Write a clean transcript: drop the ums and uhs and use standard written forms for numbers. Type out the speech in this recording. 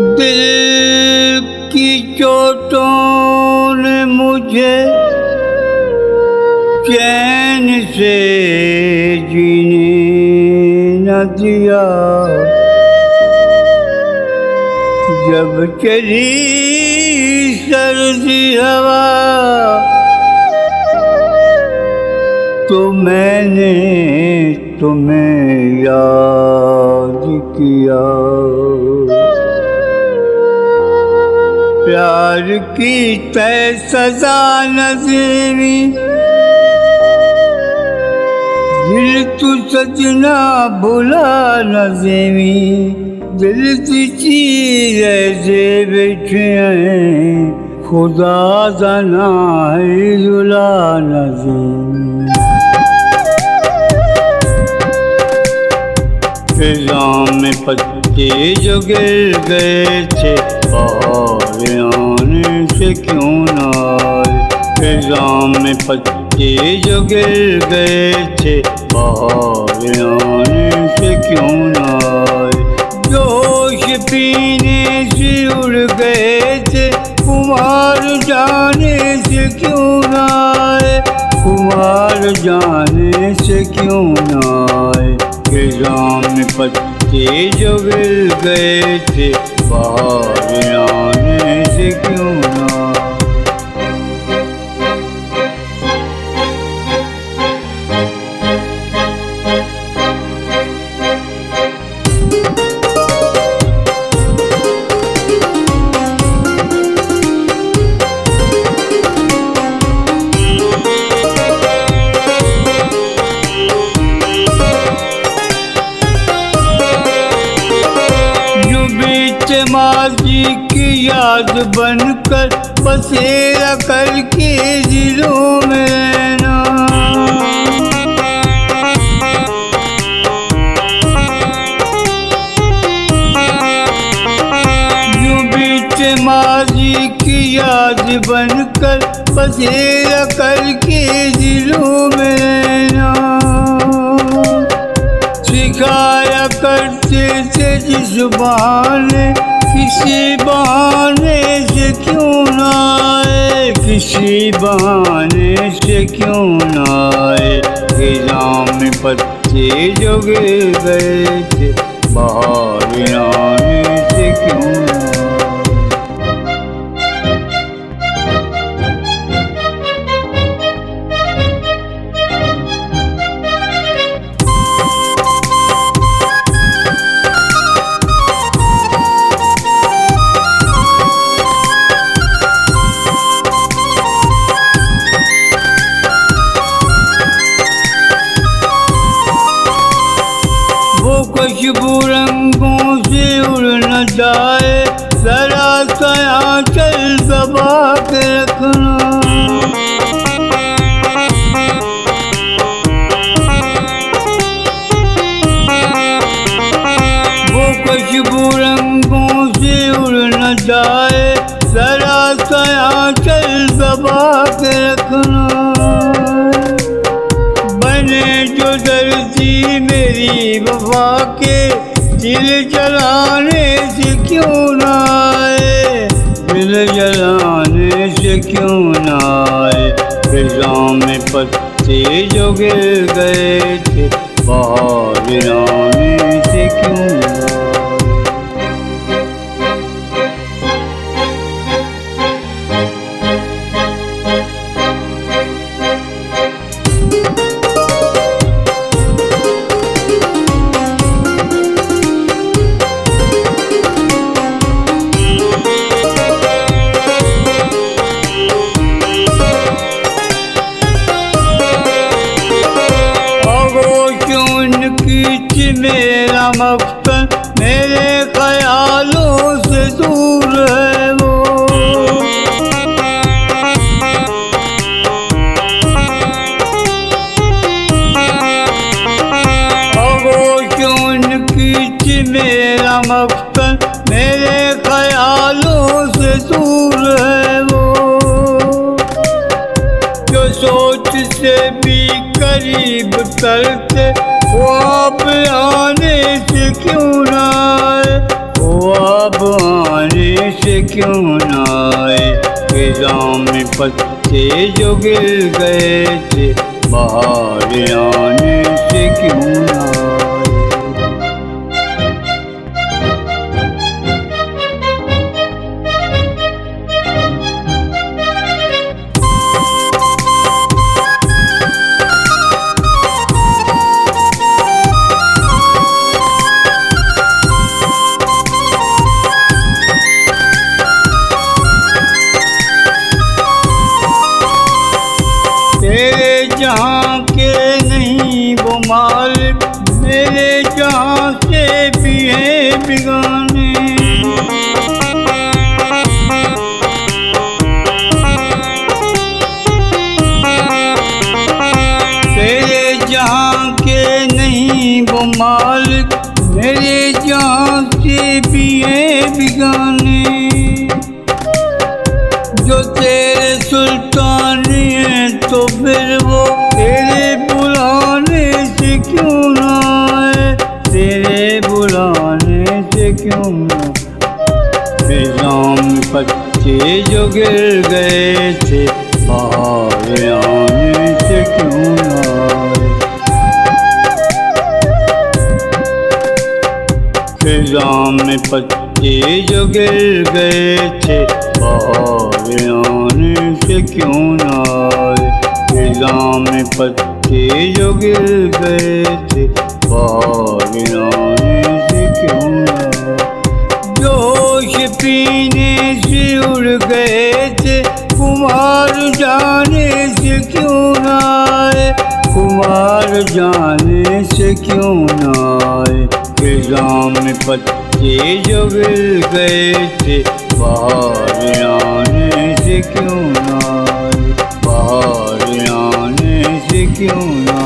दिल की चोटों ने मुझे चैन से जीने न दिया। जब चली सर्दी हवा तो मैंने तुम्हें याद किया। प्यार की तय सजा नज़ीमी दिल तू सजना भुला नज़ीमी। दिल की चीज़ से बैठे हैं खुदा जना जुला नज़ीमी। फिज़ा में पत्ते जो गिर गए थे बाहर आने से क्यों न आए। फिज़ा में पत्ते जो गिर गए थे बाहर आने से क्यों न आए। जोश पीने से उड़ गए थे कुमार जाने से क्यों न आए। कुमार जाने से क्यों न आए। फिज़ा में पत्ते जो गिर गए थे बाहर आने से क्यों न आए। माजी की याद बनकर बसेरा करके दिलों में ना। यूं बीते माजी की याद बनकर बसेरा करके दिलों में ना। सिखाया करते थे जिस बहाने किसी बहाने से क्यों न आए। किसी बहाने से क्यों न आए। फिज़ा में पत्ते जो गिर गए थे बाहर आने से क्यों न आए। खुशबू रंगों से उड़ न जाए जरा सा आंचल दबा के रखना। वो खुशबू रंगों से उड़ न जाए जरा सा आंचल दबा के रखना। बने जो दर्दी मेरी वफा के दिल जलाने से क्यों न आए। दिल जलाने से क्यों न आए। फिज़ा में पत्ते जो गिर गए थे बाहर आने से क्यों न आए। मेरा मकसद मेरे ख्यालों से दूर है वो। मेरा मकसद मेरे ख्यालों से दूर है वो। जो सोच से भी करीब करते वो अब आने से क्यों ना आए। वो अब से क्यों न आए। खिज़ां में पत्ते जो गिर गए थे बाहर आने से क्यों न आए। तेरे जहाँ के नहीं वो मालिक, मेरे जहाँ से भी है बिगाने। तेरे जहाँ के नहीं वो मालिक, मेरे जहाँ से भी है बिगाने। जो तेरे सुल्तान है तो फिर वो तेरे बुलाने से क्यों न आए। तेरे बुलाने से क्यों न आए। खिज़ां में पत्ते जो गिर गए थे बाहर आने से क्यों न आए। खिज़ां में पत्ते जो गिर गए थे बाहर आने से क्यों न आए। खिज़ां में पत्ते जो गिर गए थे बाहर आने से क्यों न आए। जोश पीने से उड़ गए थे कुमार जाने से क्यों न आए। कुमार जाने से क्यों न आए। खिज़ां में पत्ते जो गिर गए थे बाहर आने से क्यों न आए। बाहर आने से क्यों न